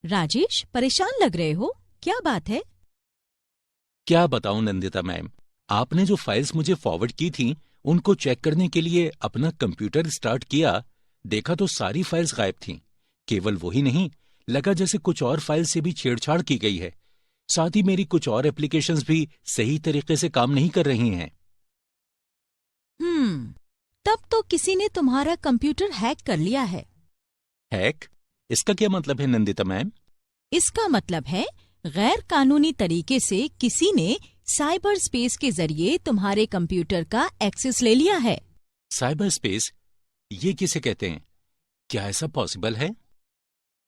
राजेश, परेशान लग रहे हो, क्या बात है? क्या बताऊं नंदिता मैम, आपने जो फाइल्स मुझे फॉरवर्ड की थीं, उनको चेक करने के लिए अपना कंप्यूटर स्टार्ट किया, देखा तो सारी फाइल्स गायब थीं। केवल वही नहीं, लगा जैसे कुछ और फाइल से भी छेड़छाड़ की गई है। साथ ही मेरी कुछ और एप्लीकेशंस भी सही तरीके से काम नहीं कर रही हैं। तब तो किसी ने तुम्हारा कंप्यूटर हैक कर लिया है। हैक? इसका क्या मतलब है नंदिता मैम? इसका मतलब है गैर कानूनी तरीके से किसी ने साइबर स्पेस के जरिए तुम्हारे कंप्यूटर का एक्सेस ले लिया है। Cyber space? ये किसे कहते हैं? क्या ऐसा पॉसिबल है?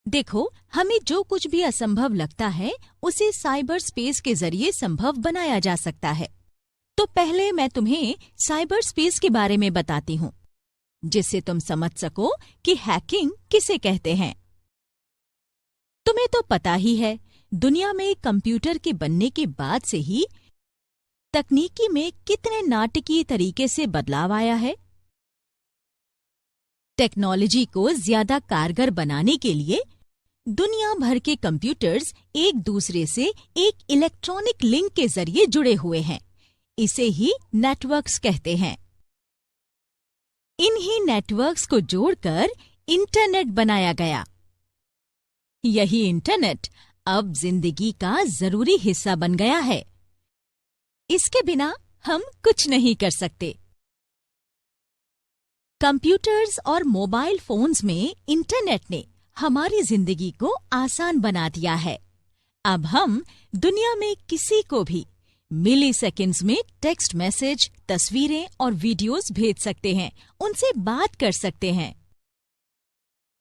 देखो, हमें जो कुछ भी असंभव लगता है उसे साइबर स्पेस के जरिए संभव बनाया जा सकता है। तो पहले मैं तुम्हें साइबर स्पेस के बारे में बताती हूँ, जिससे तुम समझ सको कि हैकिंग किसे कहते हैं। तुम्हें तो पता ही है, दुनिया में कंप्यूटर के बनने के बाद से ही तकनीकी में कितने नाटकीय तरीके से बदलाव आया है। टेक्नोलॉजी को ज्यादा कारगर बनाने के लिए दुनिया भर के कंप्यूटर्स एक दूसरे से एक इलेक्ट्रॉनिक लिंक के जरिए जुड़े हुए हैं। इसे ही नेटवर्क्स कहते हैं। इन्हीं नेटवर्क्स को जोड़कर इंटरनेट बनाया गया। यही इंटरनेट अब जिंदगी का जरूरी हिस्सा बन गया है। इसके बिना हम कुछ नहीं कर सकते। कंप्यूटर्स और मोबाइल फोन्स में इंटरनेट ने हमारी जिंदगी को आसान बना दिया है। अब हम दुनिया में किसी को भी मिली सेकेंड्स में टेक्स्ट मैसेज, तस्वीरें और वीडियोस भेज सकते हैं, उनसे बात कर सकते हैं।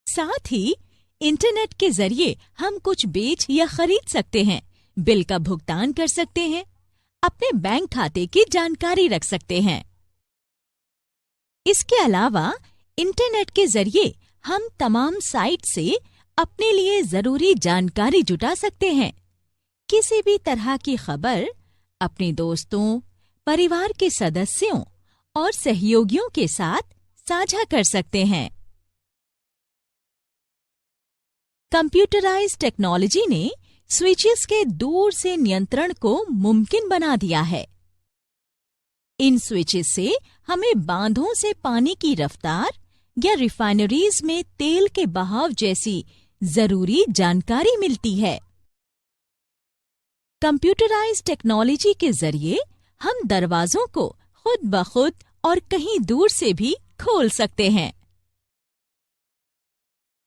साथ ही इंटरनेट के जरिए हम कुछ बेच या खरीद सकते हैं, बिल का भुगतान कर सकते हैं, अपने बैंक खाते की जानकारी रख सकते हैं। इसके अलावा इंटरनेट के जरिए हम तमाम साइट से अपने लिए जरूरी जानकारी जुटा सकते हैं। किसी भी तरह की खबर अपने दोस्तों, परिवार के सदस्यों और सहयोगियों के साथ साझा कर सकते हैं। कंप्यूटराइज्ड टेक्नोलॉजी ने स्विचेस के दूर से नियंत्रण को मुमकिन बना दिया है। इन स्विचेस से हमें बांधों से पानी की रफ्तार या रिफाइनरीज में तेल के बहाव जैसी जरूरी जानकारी मिलती है। कंप्यूटराइज्ड टेक्नोलॉजी के जरिए हम दरवाजों को खुद ब खुद और कहीं दूर से भी खोल सकते हैं।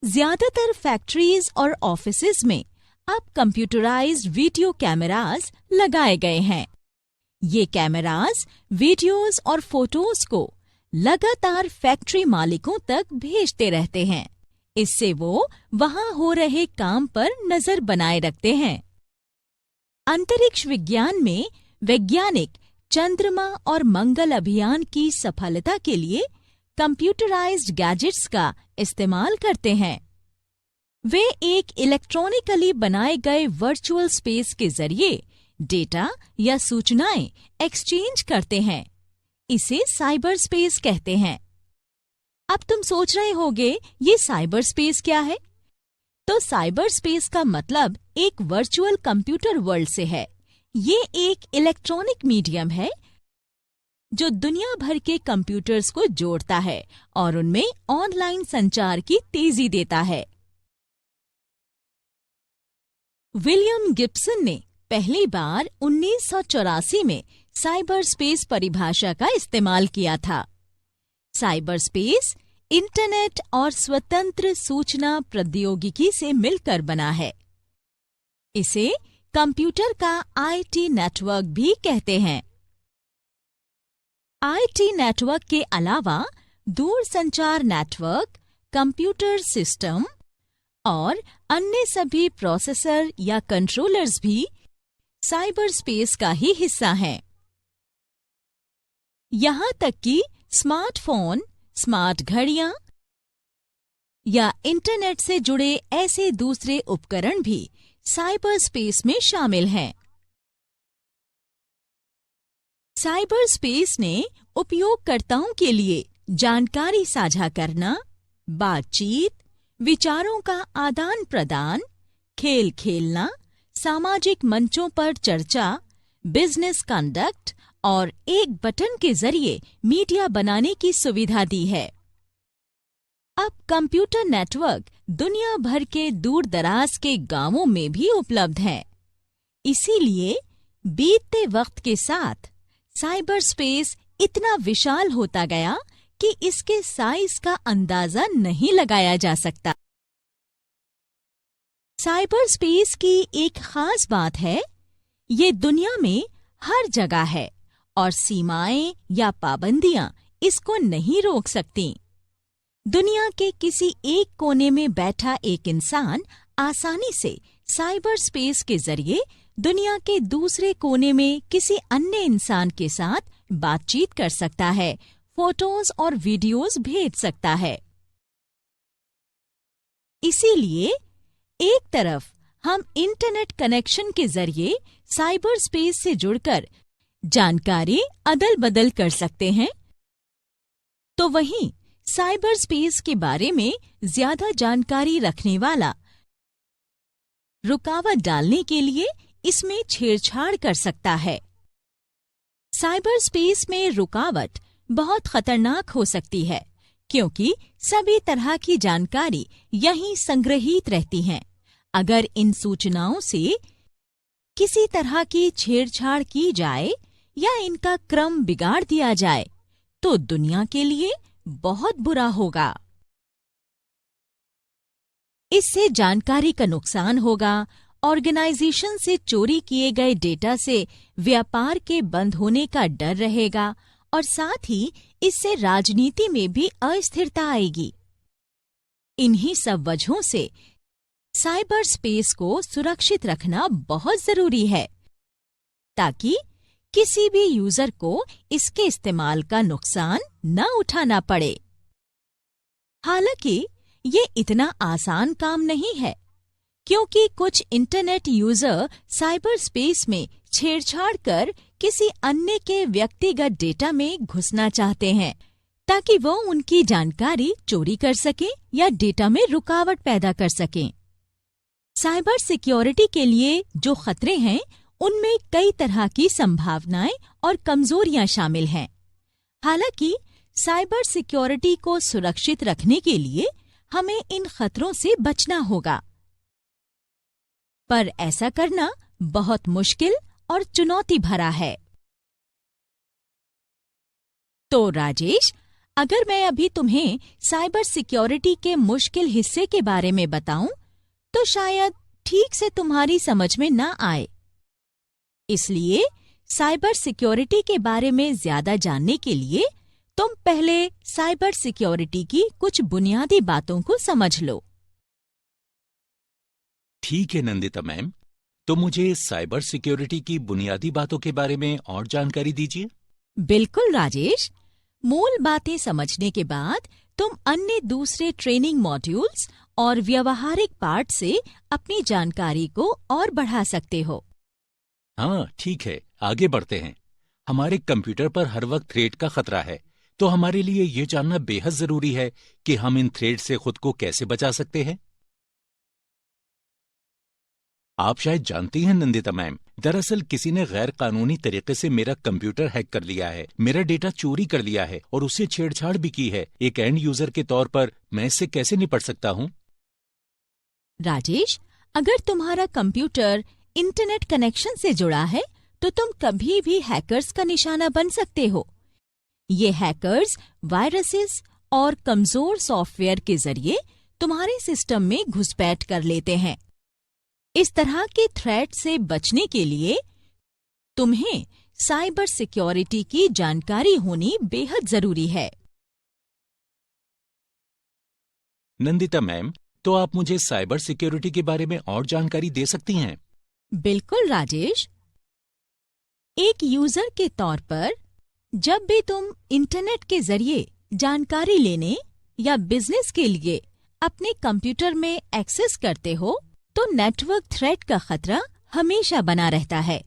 ज्यादातर फैक्ट्रीज और ऑफिसेज में अब कंप्यूटराइज्ड वीडियो कैमरास लगाए गए हैं। ये कैमरास वीडियोस और फोटोज को लगातार फैक्ट्री मालिकों तक भेजते रहते हैं। इससे वो वहां हो रहे काम पर नजर बनाए रखते हैं। अंतरिक्ष विज्ञान में वैज्ञानिक चंद्रमा और मंगल अभियान की सफलता के लिए कंप्यूटराइज्ड गैजेट्स का इस्तेमाल करते हैं। वे एक इलेक्ट्रॉनिकली बनाए गए वर्चुअल स्पेस के जरिए डेटा या सूचनाएं एक्सचेंज करते हैं। इसे साइबर स्पेस कहते हैं। अब तुम सोच रहे होगे, ये साइबर स्पेस क्या है? तो साइबर स्पेस का मतलब एक वर्चुअल कंप्यूटर वर्ल्ड से है। ये एक इलेक्ट्रॉनिक मीडियम है जो दुनिया भर के कंप्यूटर्स को जोड़ता है और उनमें ऑनलाइन संचार की तेजी देता है। विलियम गिब्सन ने पहली बार 1984 में साइबर स्पेस परिभाषा का इस्तेमाल किया था। साइबर स्पेस इंटरनेट और स्वतंत्र सूचना प्रौद्योगिकी से मिलकर बना है। इसे कंप्यूटर का आईटी नेटवर्क भी कहते हैं। आईटी नेटवर्क के अलावा दूरसंचार नेटवर्क, कंप्यूटर सिस्टम और अन्य सभी प्रोसेसर या कंट्रोलर्स भी साइबर स्पेस का ही हिस्सा हैं। यहाँ तक कि स्मार्टफोन, स्मार्ट घड़ियां या इंटरनेट से जुड़े ऐसे दूसरे उपकरण भी साइबर स्पेस में शामिल हैं। साइबर स्पेस ने उपयोगकर्ताओं के लिए जानकारी साझा करना, बातचीत, विचारों का आदान प्रदान, खेल खेलना, सामाजिक मंचों पर चर्चा, बिजनेस कंडक्ट और एक बटन के जरिए मीडिया बनाने की सुविधा दी है। अब कंप्यूटर नेटवर्क दुनिया भर के दूर दराज के गांवों में भी उपलब्ध हैं। इसीलिए बीतते वक्त के साथ साइबर स्पेस इतना विशाल होता गया कि इसके साइज का अंदाजा नहीं लगाया जा सकता। साइबर स्पेस की एक खास बात है, ये दुनिया में हर जगह है और सीमाएं या पाबंदियां इसको नहीं रोक सकती। दुनिया के किसी एक कोने में बैठा एक इंसान आसानी से साइबर स्पेस के जरिए दुनिया के दूसरे कोने में किसी अन्य इंसान के साथ बातचीत कर सकता है, फोटोज और वीडियोस भेज सकता है। इसीलिए एक तरफ हम इंटरनेट कनेक्शन के जरिए साइबर स्पेस से जुड़कर जानकारी अदल बदल कर सकते हैं, तो वहीं साइबर स्पेस के बारे में ज्यादा जानकारी रखने वाला रुकावट डालने के लिए इसमें छेड़छाड़ कर सकता है। साइबर स्पेस में रुकावट बहुत खतरनाक हो सकती है, क्योंकि सभी तरह की जानकारी यहीं संग्रहित रहती है। अगर इन सूचनाओं से किसी तरह की छेड़छाड़ की जाए या इनका क्रम बिगाड़ दिया जाए, तो दुनिया के लिए बहुत बुरा होगा। इससे जानकारी का नुकसान होगा, ऑर्गेनाइजेशन से चोरी किए गए डेटा से व्यापार के बंद होने का डर रहेगा और साथ ही इससे राजनीति में भी अस्थिरता आएगी। इन्हीं सब वजहों से साइबर स्पेस को सुरक्षित रखना बहुत जरूरी है, ताकि किसी भी यूजर को इसके इस्तेमाल का नुकसान न उठाना पड़े। हालांकि ये इतना आसान काम नहीं है, क्योंकि कुछ इंटरनेट यूजर साइबर स्पेस में छेड़छाड़ कर किसी अन्य के व्यक्तिगत डेटा में घुसना चाहते हैं, ताकि वो उनकी जानकारी चोरी कर सकें या डेटा में रुकावट पैदा कर सकें। साइबर सिक्योरिटी के लिए जो खतरे हैं, उनमें कई तरह की संभावनाएं और कमजोरियां शामिल हैं। हालांकि साइबर सिक्योरिटी को सुरक्षित रखने के लिए हमें इन खतरों से बचना होगा, पर ऐसा करना बहुत मुश्किल और चुनौती भरा है। तो राजेश, अगर मैं अभी तुम्हें साइबर सिक्योरिटी के मुश्किल हिस्से के बारे में बताऊं, तो शायद ठीक से तुम्हारी समझ में ना आए। इसलिए साइबर सिक्योरिटी के बारे में ज्यादा जानने के लिए तुम पहले साइबर सिक्योरिटी की कुछ बुनियादी बातों को समझ लो। ठीक है नंदिता मैम, तो मुझे साइबर सिक्योरिटी की बुनियादी बातों के बारे में और जानकारी दीजिए। बिल्कुल राजेश, मूल बातें समझने के बाद तुम अन्य दूसरे ट्रेनिंग मॉड्यूल्स और व्यवहारिक पार्ट से अपनी जानकारी को और बढ़ा सकते हो। हाँ ठीक है, आगे बढ़ते हैं। हमारे कंप्यूटर पर हर वक्त थ्रेड का खतरा है, तो हमारे लिए ये जानना बेहद जरूरी है कि हम इन थ्रेड से खुद को कैसे बचा सकते हैं। आप शायद जानती हैं नंदिता मैम, दरअसल किसी ने गैर कानूनी तरीके से मेरा कंप्यूटर हैक कर लिया है, मेरा डेटा चोरी कर लिया है और उससे छेड़छाड़ भी की है। एक एंड यूजर के तौर पर मैं इससे कैसे निपट सकता हूँ? राजेश, अगर तुम्हारा कंप्यूटर इंटरनेट कनेक्शन से जुड़ा है, तो तुम कभी भी हैकर्स का निशाना बन सकते हो। ये हैकर्स वायरसेस और कमजोर सॉफ्टवेयर के जरिए तुम्हारे सिस्टम में घुसपैठ कर लेते हैं। इस तरह के थ्रेट से बचने के लिए तुम्हें साइबर सिक्योरिटी की जानकारी होनी बेहद जरूरी है। नंदिता मैम, तो आप मुझे साइबर सिक्योरिटी के बारे में और जानकारी दे सकती हैं? बिल्कुल राजेश, एक यूजर के तौर पर जब भी तुम इंटरनेट के जरिए जानकारी लेने या बिजनेस के लिए अपने कंप्यूटर में एक्सेस करते हो, तो नेटवर्क थ्रेट का खतरा हमेशा बना रहता है।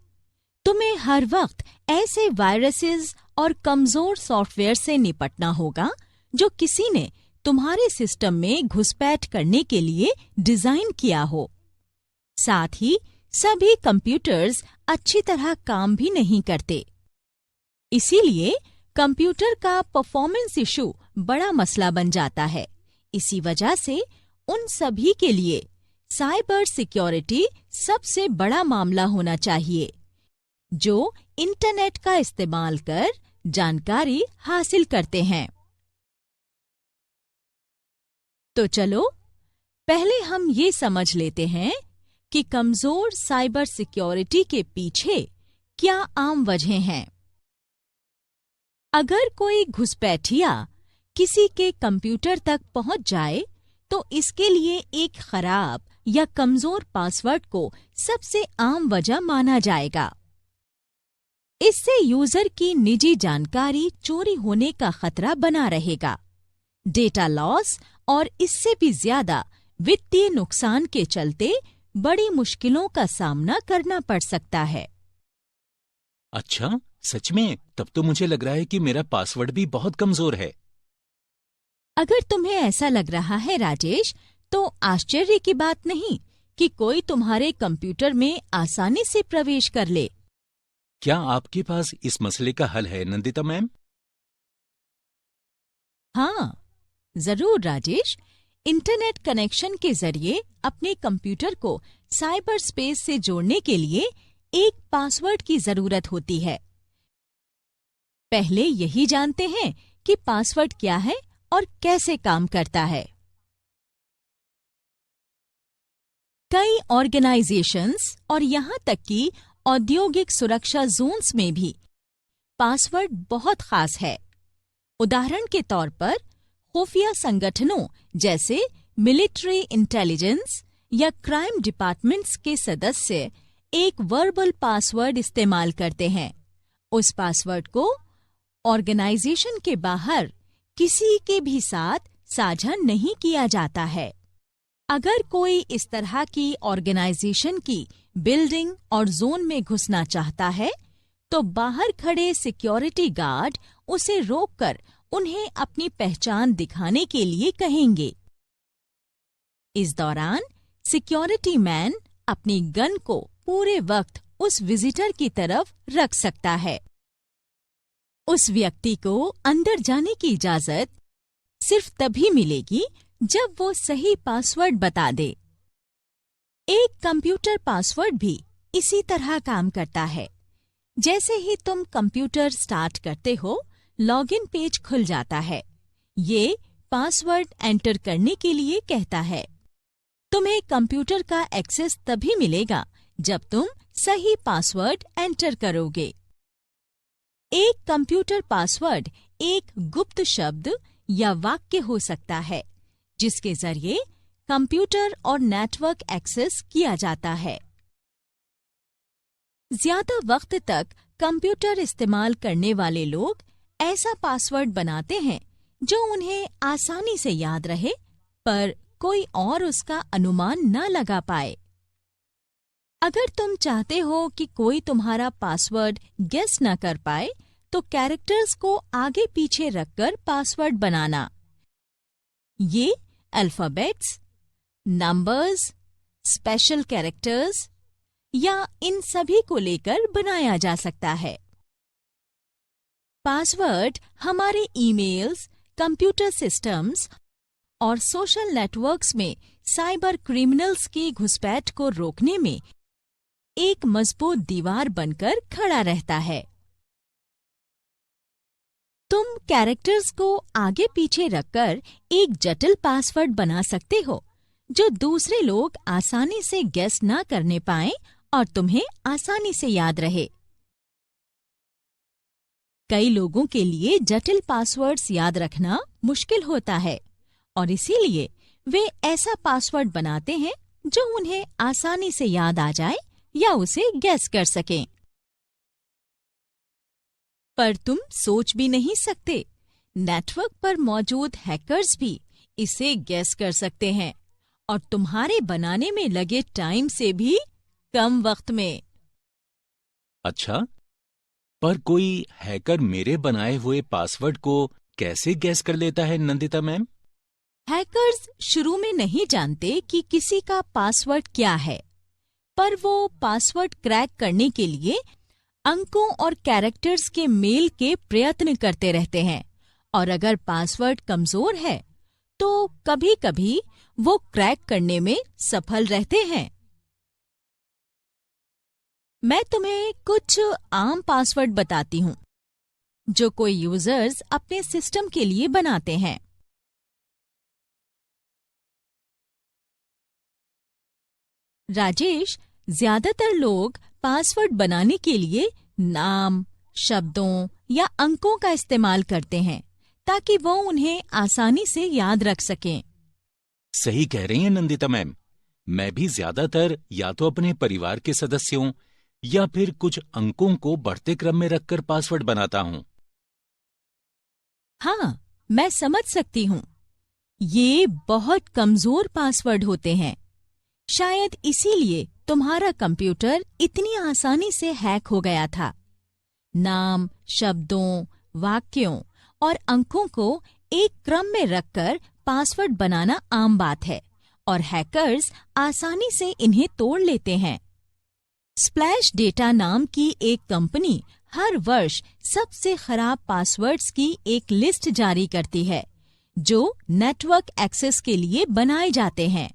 तुम्हें हर वक्त ऐसे वायरसेस और कमजोर सॉफ्टवेयर से निपटना होगा जो किसी ने तुम्हारे सिस्टम में घुसपैठ करने के लिए डिजाइन किया हो। साथ ही सभी कंप्यूटर्स अच्छी तरह काम भी नहीं करते। इसीलिए कंप्यूटर का परफॉर्मेंस इशू बड़ा मसला बन जाता है। इसी वजह से उन सभी के लिए साइबर सिक्योरिटी सबसे बड़ा मामला होना चाहिए, जो इंटरनेट का इस्तेमाल कर जानकारी हासिल करते हैं। तो चलो पहले हम ये समझ लेते हैं कि कमजोर साइबर सिक्योरिटी के पीछे क्या आम वजहें हैं। अगर कोई घुसपैठिया किसी के कंप्यूटर तक पहुंच जाए तो इसके लिए एक खराब या कमजोर पासवर्ड को सबसे आम वजह माना जाएगा। इससे यूजर की निजी जानकारी चोरी होने का खतरा बना रहेगा। डेटा लॉस और इससे भी ज्यादा वित्तीय नुकसान के चलते बड़ी मुश्किलों का सामना करना पड़ सकता है। अच्छा, सच में? तब तो मुझे लग रहा है कि मेरा पासवर्ड भी बहुत कमजोर है। अगर तुम्हें ऐसा लग रहा है राजेश, तो आश्चर्य की बात नहीं कि कोई तुम्हारे कंप्यूटर में आसानी से प्रवेश कर ले। क्या आपके पास इस मसले का हल है नंदिता मैम? हाँ, जरूर राजेश। इंटरनेट कनेक्शन के जरिए अपने कंप्यूटर को साइबर स्पेस से जोड़ने के लिए एक पासवर्ड की जरूरत होती है। पहले यही जानते हैं कि पासवर्ड क्या है और कैसे काम करता है। कई ऑर्गेनाइजेशंस और यहां तक कि औद्योगिक सुरक्षा जोन्स में भी पासवर्ड बहुत खास है। उदाहरण के तौर पर खुफिया संगठनों जैसे मिलिट्री इंटेलिजेंस या क्राइम डिपार्टमेंट्स के सदस्य एक वर्बल पासवर्ड इस्तेमाल करते हैं। उस पासवर्ड को ऑर्गेनाइजेशन के बाहर किसी के भी साथ साझा नहीं किया जाता है। अगर कोई इस तरह की ऑर्गेनाइजेशन की बिल्डिंग और जोन में घुसना चाहता है, तो बाहर खड़े सिक्योरिटी गार्ड उसे रोककर उन्हें अपनी पहचान दिखाने के लिए कहेंगे। इस दौरान सिक्योरिटी मैन अपनी गन को पूरे वक्त उस विजिटर की तरफ रख सकता है। उस व्यक्ति को अंदर जाने की इजाजत सिर्फ तभी मिलेगी जब वो सही पासवर्ड बता दे। एक कंप्यूटर पासवर्ड भी इसी तरह काम करता है। जैसे ही तुम कंप्यूटर स्टार्ट करते हो, लॉगिन पेज खुल जाता है। ये पासवर्ड एंटर करने के लिए कहता है। तुम्हें कंप्यूटर का एक्सेस तभी मिलेगा जब तुम सही पासवर्ड एंटर करोगे। एक कंप्यूटर पासवर्ड एक गुप्त शब्द या वाक्य हो सकता है, जिसके जरिए कंप्यूटर और नेटवर्क एक्सेस किया जाता है। ज्यादा वक्त तक कंप्यूटर इस्तेमाल करने वाले लोग ऐसा पासवर्ड बनाते हैं जो उन्हें आसानी से याद रहे, पर कोई और उसका अनुमान न लगा पाए। अगर तुम चाहते हो कि कोई तुम्हारा पासवर्ड गेस न कर पाए, तो कैरेक्टर्स को आगे पीछे रखकर पासवर्ड बनाना। ये अल्फाबेट्स, नंबर्स, स्पेशल कैरेक्टर्स या इन सभी को लेकर बनाया जा सकता है। पासवर्ड हमारे ईमेल्स, कंप्यूटर सिस्टम्स और सोशल नेटवर्क्स में साइबर क्रिमिनल्स की घुसपैठ को रोकने में एक मजबूत दीवार बनकर खड़ा रहता है। तुम कैरेक्टर्स को आगे पीछे रखकर एक जटिल पासवर्ड बना सकते हो, जो दूसरे लोग आसानी से गेस ना करने पाएं और तुम्हें आसानी से याद रहे। कई लोगों के लिए जटिल पासवर्ड्स याद रखना मुश्किल होता है और इसीलिए वे ऐसा पासवर्ड बनाते हैं जो उन्हें आसानी से याद आ जाए या उसे गेस कर सकें। पर तुम सोच भी नहीं सकते, नेटवर्क पर मौजूद हैकर्स भी इसे गेस कर सकते हैं और तुम्हारे बनाने में लगे टाइम से भी कम वक्त में। अच्छा, पर कोई हैकर मेरे बनाए हुए पासवर्ड को कैसे गैस कर लेता है नंदिता मैम? हैकर्स शुरू में नहीं जानते कि किसी का पासवर्ड क्या है। पर वो पासवर्ड क्रैक करने के लिए अंकों और कैरेक्टर्स के मेल के प्रयत्न करते रहते हैं, और अगर पासवर्ड कमजोर है तो कभी-कभी वो क्रैक करने में सफल रहते हैं। मैं तुम्हें कुछ आम पासवर्ड बताती हूँ जो कोई यूजर्स अपने सिस्टम के लिए बनाते हैं। राजेश, ज्यादातर लोग पासवर्ड बनाने के लिए नाम, शब्दों या अंकों का इस्तेमाल करते हैं ताकि वो उन्हें आसानी से याद रख सकें। सही कह रही हैं नंदिता मैम। मैं भी ज्यादातर या तो अपने परिवार के सदस्यों या फिर कुछ अंकों को बढ़ते क्रम में रखकर पासवर्ड बनाता हूँ। हाँ, मैं समझ सकती हूँ। ये बहुत कमजोर पासवर्ड होते हैं। शायद इसीलिए तुम्हारा कंप्यूटर इतनी आसानी से हैक हो गया था। नाम, शब्दों, वाक्यों और अंकों को एक क्रम में रखकर पासवर्ड बनाना आम बात है और हैकर्स आसानी से इन्हें तोड़ लेते हैं। स्प्लैश डेटा नाम की एक कंपनी हर वर्ष सबसे खराब पासवर्ड्स की एक लिस्ट जारी करती है जो नेटवर्क एक्सेस के लिए बनाए जाते हैं।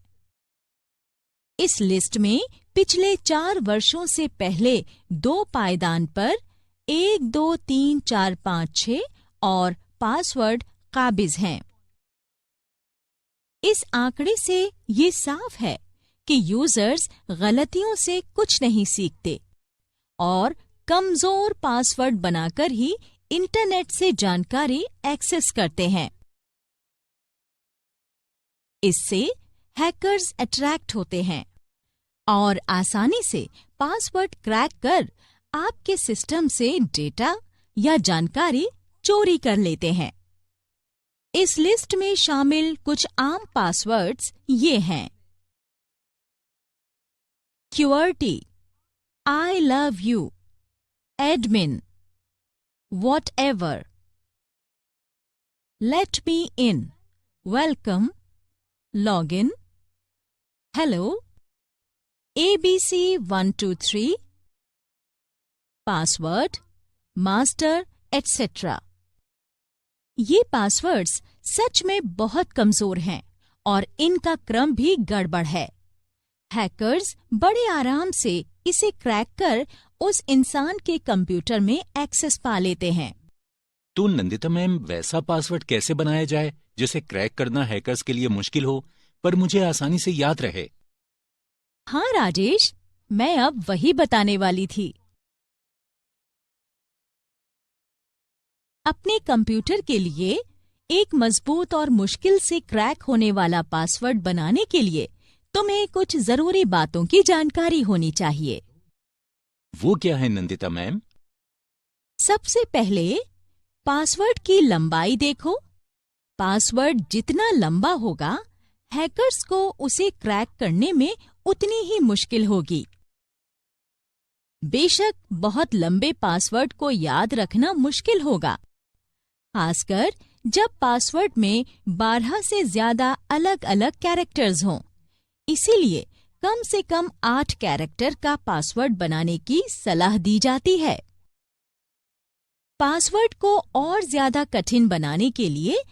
इस लिस्ट में पिछले 4 वर्षों से पहले 2 पायदान पर 1, 2, 3, 4, 5, 6 और पासवर्ड काबिज हैं। इस आंकड़े से ये साफ है कि यूजर्स गलतियों से कुछ नहीं सीखते और कमजोर पासवर्ड बनाकर ही इंटरनेट से जानकारी एक्सेस करते हैं। इससे हैकर्स अट्रैक्ट होते हैं और आसानी से पासवर्ड क्रैक कर आपके सिस्टम से डेटा या जानकारी चोरी कर लेते हैं। इस लिस्ट में शामिल कुछ आम पासवर्ड्स ये हैं: QWERTY, I love you, admin, whatever, let me in, welcome, login, hello, ABC123, password, master, etc. ये पासवर्ड्स सच में बहुत कमजोर हैं और इनका क्रम भी गड़बड़ है। हैकर्स बड़े आराम से इसे क्रैक कर उस इंसान के कंप्यूटर में एक्सेस पा लेते हैं। तो नंदिता मैम, वैसा पासवर्ड कैसे बनाया जाए जिसे क्रैक करना हैकर्स के लिए मुश्किल हो पर मुझे आसानी से याद रहे? हाँ राजेश, मैं अब वही बताने वाली थी। अपने कंप्यूटर के लिए एक मजबूत और मुश्किल से क्रैक होने वाला पासवर्ड बनाने के लिए तुम्हें कुछ जरूरी बातों की जानकारी होनी चाहिए। वो क्या है नंदिता मैम? सबसे पहले पासवर्ड की लंबाई देखो। पासवर्ड जितना लंबा होगा, हैकर्स को उसे क्रैक करने में उतनी ही मुश्किल होगी। बेशक बहुत लंबे पासवर्ड को याद रखना मुश्किल होगा, खासकर जब पासवर्ड में 12 से ज्यादा अलग-अलग कैरेक्टर्स हों। इसीलिए कम से कम 8 कैरेक्टर का पासवर्ड बनाने की सलाह दी जाती है। पासवर्ड को और ज्यादा कठिन बनाने के लिए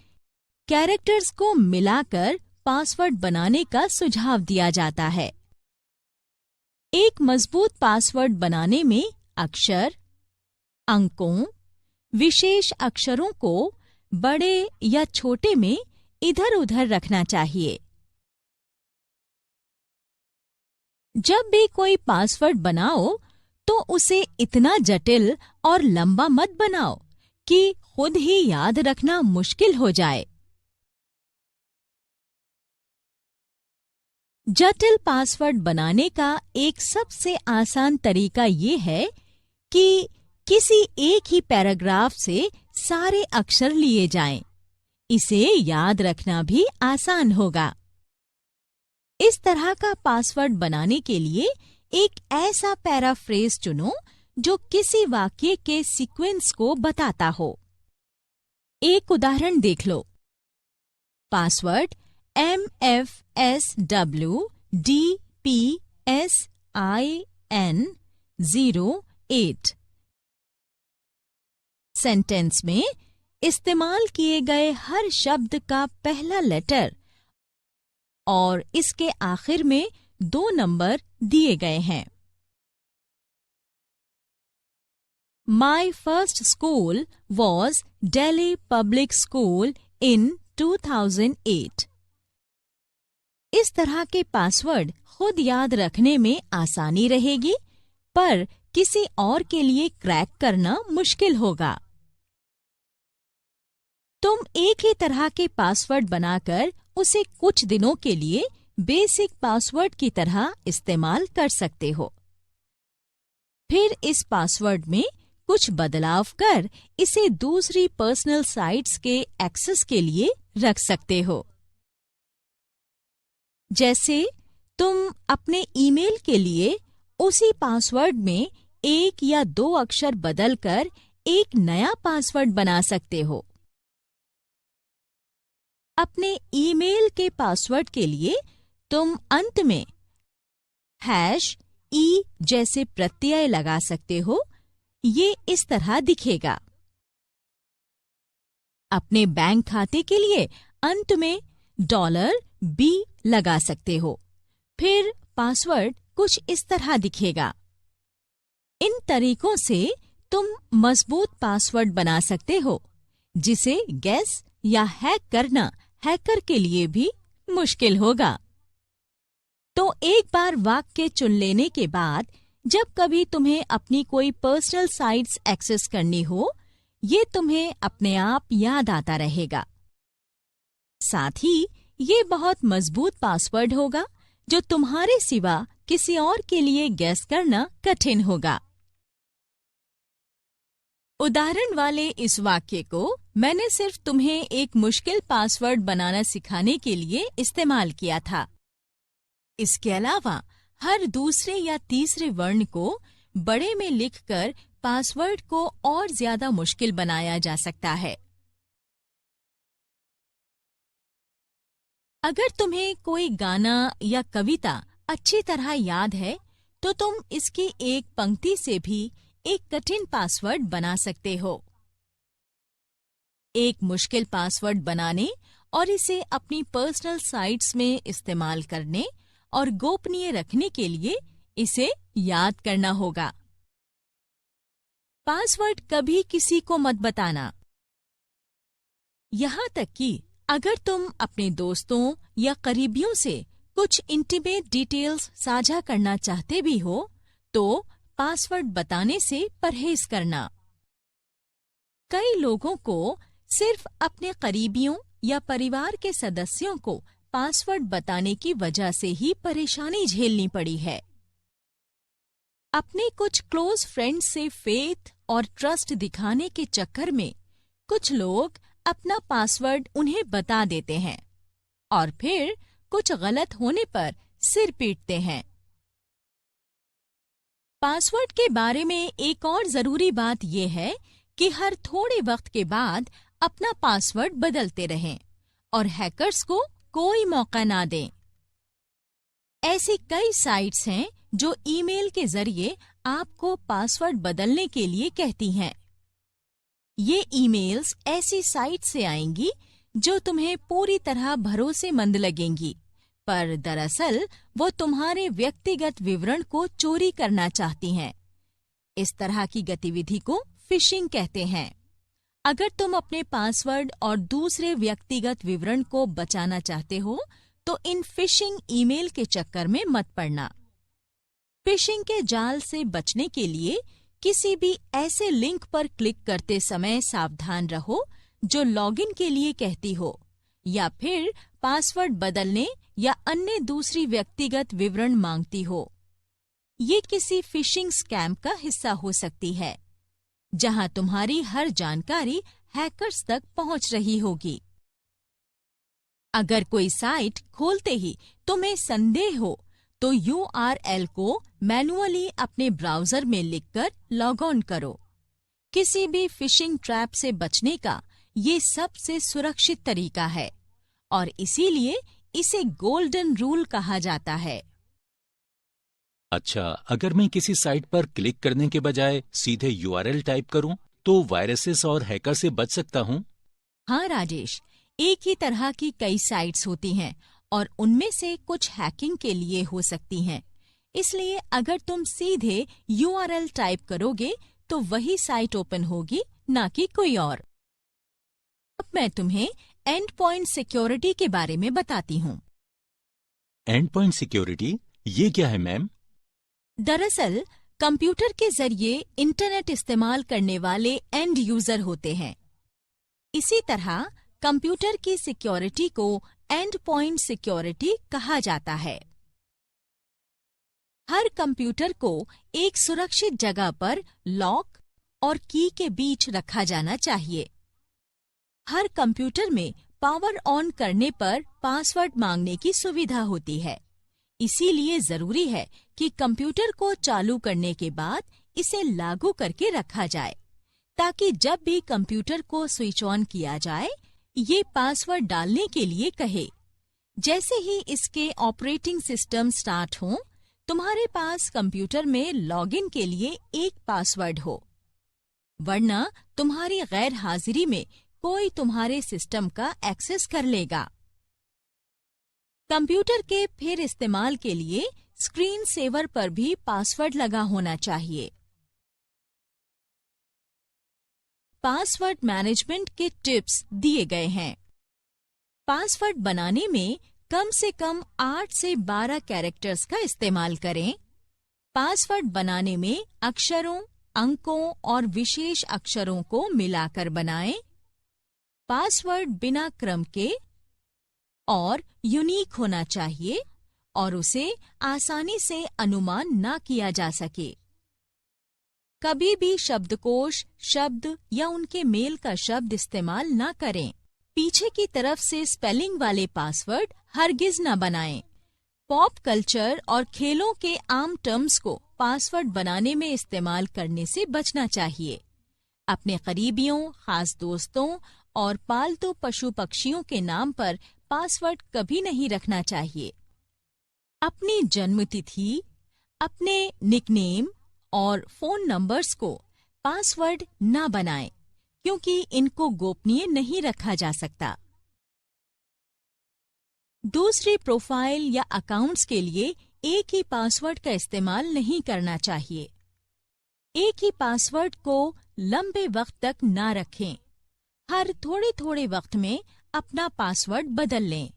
कैरेक्टर्स को मिलाकर पासवर्ड बनाने का सुझाव दिया जाता है। एक मजबूत पासवर्ड बनाने में अक्षर, अंकों, विशेष अक्षरों को बड़े या छोटे में इधर-उधर रखना चाहिए। जब भी कोई पासवर्ड बनाओ तो उसे इतना जटिल और लंबा मत बनाओ कि खुद ही याद रखना मुश्किल हो जाए। जटिल पासवर्ड बनाने का एक सबसे आसान तरीका ये है कि किसी एक ही पैराग्राफ से सारे अक्षर लिए जाएं। इसे याद रखना भी आसान होगा। इस तरह का पासवर्ड बनाने के लिए एक ऐसा पैराफ्रेज चुनो जो किसी वाक्य के सीक्वेंस को बताता हो। एक उदाहरण देख लो। Password MFSWDPSI IN08। सेंटेंस में इस्तेमाल किए गए हर शब्द का पहला लेटर और इसके आखिर में 2 नंबर दिए गए हैं। My first school was Delhi Public School in 2008। इस तरह के पासवर्ड खुद याद रखने में आसानी रहेगी, पर किसी और के लिए क्रैक करना मुश्किल होगा। तुम एक ही तरह के पासवर्ड बनाकर उसे कुछ दिनों के लिए बेसिक पासवर्ड की तरह इस्तेमाल कर सकते हो। फिर इस पासवर्ड में कुछ बदलाव कर इसे दूसरी पर्सनल साइट्स के एक्सेस के लिए रख सकते हो। जैसे तुम अपने ईमेल के लिए उसी पासवर्ड में 1 या 2 अक्षर बदलकर एक नया पासवर्ड बना सकते हो। अपने ईमेल के पासवर्ड के लिए तुम अंत में #e जैसे प्रत्यय लगा सकते हो। ये इस तरह दिखेगा। अपने बैंक खाते के लिए अंत में $B लगा सकते हो। फिर पासवर्ड कुछ इस तरह दिखेगा। इन तरीकों से तुम मजबूत पासवर्ड बना सकते हो, जिसे गेस या हैक करना हैकर के लिए भी मुश्किल होगा। तो एक बार वाक्य चुन लेने के बाद जब कभी तुम्हें अपनी कोई पर्सनल साइट्स एक्सेस करनी हो, ये तुम्हें अपने आप याद आता रहेगा। साथ ही ये बहुत मजबूत पासवर्ड होगा जो तुम्हारे सिवा किसी और के लिए गेस करना कठिन होगा। उदाहरण वाले इस वाक्य को मैंने सिर्फ तुम्हें एक मुश्किल पासवर्ड बनाना सिखाने के लिए इस्तेमाल किया था। इसके अलावा हर दूसरे या तीसरे वर्ण को बड़े में लिखकर पासवर्ड को और ज्यादा मुश्किल बनाया जा सकता है। अगर तुम्हें कोई गाना या कविता अच्छी तरह याद है, तो तुम इसकी एक पंक्ति से भी एक कठिन पासवर्ड बना सकते हो। एक मुश्किल पासवर्ड बनाने और इसे अपनी पर्सनल साइट्स में इस्तेमाल करने और गोपनीय रखने के लिए इसे याद करना होगा। पासवर्ड कभी किसी को मत बताना। यहाँ तक कि अगर तुम अपने दोस्तों या करीबियों से कुछ इंटीमेट डिटेल्स साझा करना चाहते भी हो, तो पासवर्ड बताने से परहेज करना। कई लोगों को सिर्फ अपने करीबियों या परिवार के सदस्यों को पासवर्ड बताने की वजह से ही परेशानी झेलनी पड़ी है। अपने कुछ क्लोज फ्रेंड्स से फेथ और ट्रस्ट दिखाने के चक्कर में कुछ लोग अपना पासवर्ड उन्हें बता देते हैं और फिर कुछ गलत होने पर सिर पीटते हैं। पासवर्ड के बारे में एक और जरूरी बात यह है कि हर थोड़े वक्त के बाद अपना पासवर्ड बदलते रहें और हैकर्स को कोई मौका ना दें। ऐसी कई साइट्स हैं जो ईमेल के जरिए आपको पासवर्ड बदलने के लिए कहती हैं। ये ईमेल्स ऐसी साइट से आएंगी जो तुम्हें पूरी तरह भरोसेमंद लगेंगी, पर दरअसल वो तुम्हारे व्यक्तिगत विवरण को चोरी करना चाहती हैं। इस तरह की गतिविधि को फिशिंग कहते हैं। अगर तुम अपने पासवर्ड और दूसरे व्यक्तिगत विवरण को बचाना चाहते हो, तो इन फिशिंग ईमेल के चक्कर में मत पड़ना। फिशिंग के जाल से बचने के लिए किसी भी ऐसे लिंक पर क्लिक करते समय सावधान रहो जो लॉगिन के लिए कहती हो या फिर पासवर्ड बदलने या अन्य दूसरी व्यक्तिगत विवरण मांगती हो। ये किसी फिशिंग स्कैम का हिस्सा हो सकती है, जहां तुम्हारी हर जानकारी हैकर्स तक पहुंच रही होगी। अगर कोई साइट खोलते ही तुम्हें संदेह हो, तो URL को मैन्युअली अपने ब्राउजर में लिखकर लॉग ऑन करो। किसी भी फिशिंग ट्रैप से बचने का ये सबसे सुरक्षित तरीका है और इसीलिए इसे गोल्डन रूल कहा जाता है। अच्छा, अगर मैं किसी साइट पर क्लिक करने के बजाय सीधे यूआरएल टाइप करूं, तो वायरसेस और हैकर से बच सकता हूं? हाँ राजेश, एक ही तरह की कई साइट्स होती हैं और उनमें से कुछ हैकिंग के लिए हो सकती हैं। इसलिए अगर तुम सीधे यूआरएल टाइप करोगे तो वही साइट ओपन होगी, ना कि कोई और। अब मैं तुम्हें एंड पॉइंट सिक्योरिटी के बारे में बताती हूँ। एंड पॉइंट सिक्योरिटी, ये क्या है मैम? दरअसल कंप्यूटर के जरिए इंटरनेट इस्तेमाल करने वाले एंड यूजर होते हैं। इसी तरह कंप्यूटर की सिक्योरिटी को एंड पॉइंट सिक्योरिटी कहा जाता है। हर कंप्यूटर को एक सुरक्षित जगह पर लॉक और की के बीच रखा जाना चाहिए। हर कंप्यूटर में पावर ऑन करने पर पासवर्ड मांगने की सुविधा होती है। इसीलिए जरूरी है कि कंप्यूटर को चालू करने के बाद इसे लागू करके रखा जाए, ताकि जब भी कंप्यूटर को स्विच ऑन किया जाए, ये पासवर्ड डालने के लिए कहे। जैसे ही इसके ऑपरेटिंग सिस्टम स्टार्ट हो, तुम्हारे पास कंप्यूटर में लॉगिन के लिए एक पासवर्ड हो, वरना तुम्हारी गैर हाजिरी में कोई तुम्हारे सिस्टम का एक्सेस कर लेगा। कंप्यूटर के फिर इस्तेमाल के लिए स्क्रीन सेवर पर भी पासवर्ड लगा होना चाहिए। पासवर्ड मैनेजमेंट के टिप्स दिए गए हैं। पासवर्ड बनाने में कम से कम 8 से 12 कैरेक्टर्स का इस्तेमाल करें। पासवर्ड बनाने में अक्षरों, अंकों और विशेष अक्षरों को मिलाकर बनाएं। पासवर्ड बिना क्रम के और यूनिक होना चाहिए और उसे आसानी से अनुमान ना किया जा सके। कभी भी शब्दकोश, शब्द या उनके मेल का शब्द इस्तेमाल ना करें। पीछे की तरफ से स्पेलिंग वाले पासवर्ड हरगिज न बनाएं। पॉप कल्चर और खेलों के आम टर्म्स को पासवर्ड बनाने में इस्तेमाल करने से बचना चाहिए। अपने करीबियों, खास दोस्तों और पालतू पशु पक्षियों के नाम पर पासवर्ड कभी नहीं रखना चाहिए। अपनी जन्म तिथि, अपने निकनेम और फोन नंबर्स को पासवर्ड ना बनाएं, क्योंकि इनको गोपनीय नहीं रखा जा सकता। दूसरी प्रोफाइल या अकाउंट्स के लिए एक ही पासवर्ड का इस्तेमाल नहीं करना चाहिए। एक ही पासवर्ड को लंबे वक्त तक ना रखें। हर थोड़े थोड़े वक्त में अपना पासवर्ड बदल लें।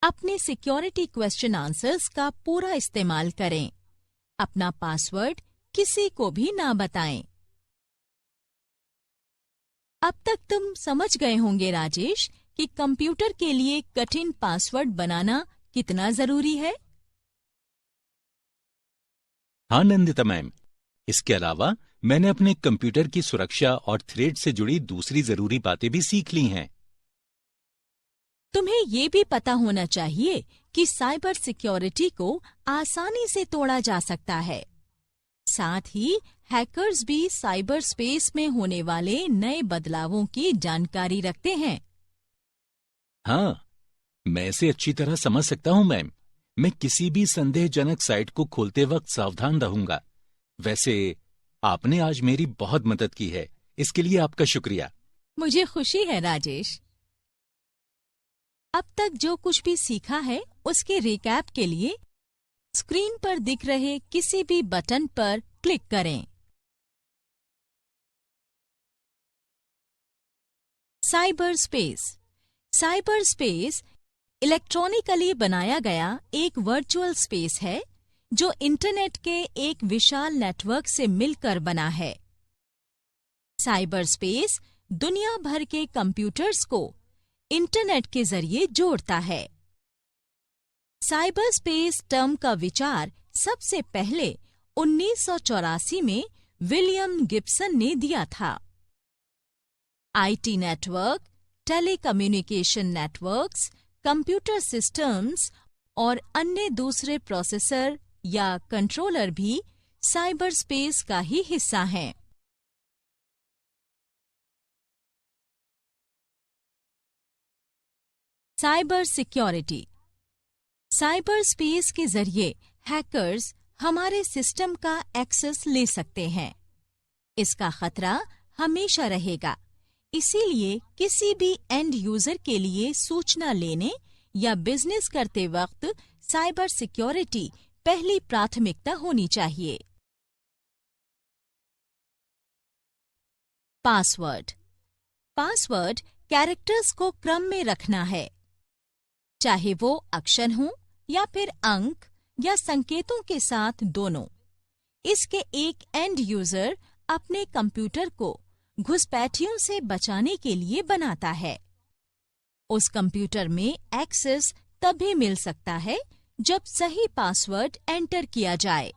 अपने सिक्योरिटी क्वेश्चन आंसर्स का पूरा इस्तेमाल करें। अपना पासवर्ड किसी को भी ना बताएं। अब तक तुम समझ गए होंगे राजेश कि कंप्यूटर के लिए कठिन पासवर्ड बनाना कितना जरूरी है। हाँ नंदिता मैम, इसके अलावा मैंने अपने कंप्यूटर की सुरक्षा और थ्रेड से जुड़ी दूसरी जरूरी बातें भी सीख ली हैं। तुम्हें ये भी पता होना चाहिए कि साइबर सिक्योरिटी को आसानी से तोड़ा जा सकता है। साथ ही हैकर्स भी साइबर स्पेस में होने वाले नए बदलावों की जानकारी रखते हैं। हाँ, मैं इसे अच्छी तरह समझ सकता हूँ मैम। मैं किसी भी संदेहजनक साइट को खोलते वक्त सावधान रहूंगा। वैसे आपने आज मेरी बहुत मदद की है, इसके लिए आपका शुक्रिया। मुझे खुशी है राजेश। अब तक जो कुछ भी सीखा है उसके रिकैप के लिए स्क्रीन पर दिख रहे किसी भी बटन पर क्लिक करें। Cyber space. Cyber space electronically बनाया गया एक वर्चुअल स्पेस है जो इंटरनेट के एक विशाल नेटवर्क से मिलकर बना है। साइबर स्पेस दुनिया भर के कंप्यूटर्स को इंटरनेट के जरिए जोड़ता है। साइबर स्पेस टर्म का विचार सबसे पहले 1984 में विलियम गिब्सन ने दिया था। IT network, telecommunication networks, computer systems और अन्य दूसरे प्रोसेसर या कंट्रोलर भी साइबर स्पेस का ही हिस्सा हैं। Cyber security. साइबर स्पेस के जरिए हैकर्स हमारे सिस्टम का एक्सेस ले सकते हैं। इसका खतरा हमेशा रहेगा, इसीलिए किसी भी एंड यूजर के लिए सूचना लेने या बिजनेस करते वक्त साइबर सिक्योरिटी पहली प्राथमिकता होनी चाहिए। पासवर्ड। पासवर्ड कैरेक्टर्स को क्रम में रखना है, चाहे वो अक्षर हों या फिर अंक या संकेतों के साथ दोनों। इसके एक एंड यूजर अपने कंप्यूटर को घुसपैठियों से बचाने के लिए बनाता है। उस कंप्यूटर में एक्सेस तभी मिल सकता है जब सही पासवर्ड एंटर किया जाए।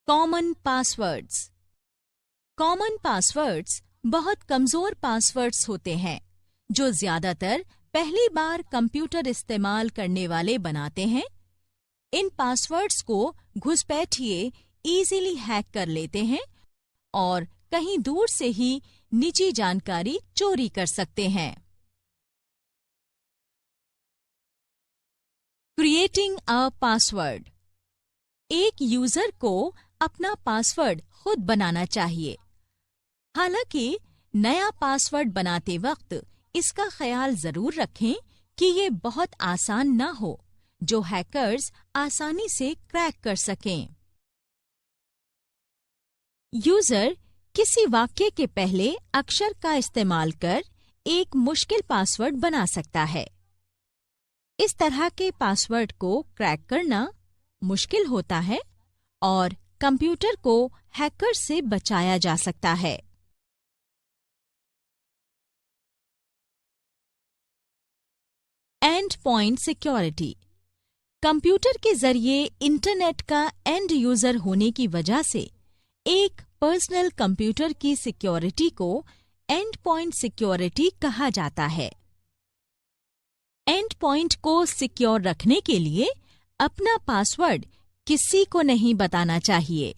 Common passwords. कॉमन पासवर्ड्स बहुत कमजोर पासवर्ड्स होते हैं जो ज्यादातर पहली बार कंप्यूटर इस्तेमाल करने वाले बनाते हैं। इन पासवर्ड्स को घुसपैठिए इजीली हैक कर लेते हैं और कहीं दूर से ही निजी जानकारी चोरी कर सकते हैं। Creating a password. एक यूजर को अपना पासवर्ड खुद बनाना चाहिए। हालांकि नया पासवर्ड बनाते वक्त इसका ख्याल जरूर रखें कि ये बहुत आसान ना हो, जो हैकर्स आसानी से क्रैक कर सकें। यूजर किसी वाक्य के पहले अक्षर का इस्तेमाल कर एक मुश्किल पासवर्ड बना सकता है। इस तरह के पासवर्ड को क्रैक करना मुश्किल होता है और कंप्यूटर को हैकर से बचाया जा सकता है। And point security. कंप्यूटर के जरिए इंटरनेट का एंड यूजर होने की वजह से एक पर्सनल कंप्यूटर की सिक्योरिटी को एंड पॉइंट सिक्योरिटी कहा जाता है। एंड पॉइंट को सिक्योर रखने के लिए अपना पासवर्ड किसी को नहीं बताना चाहिए।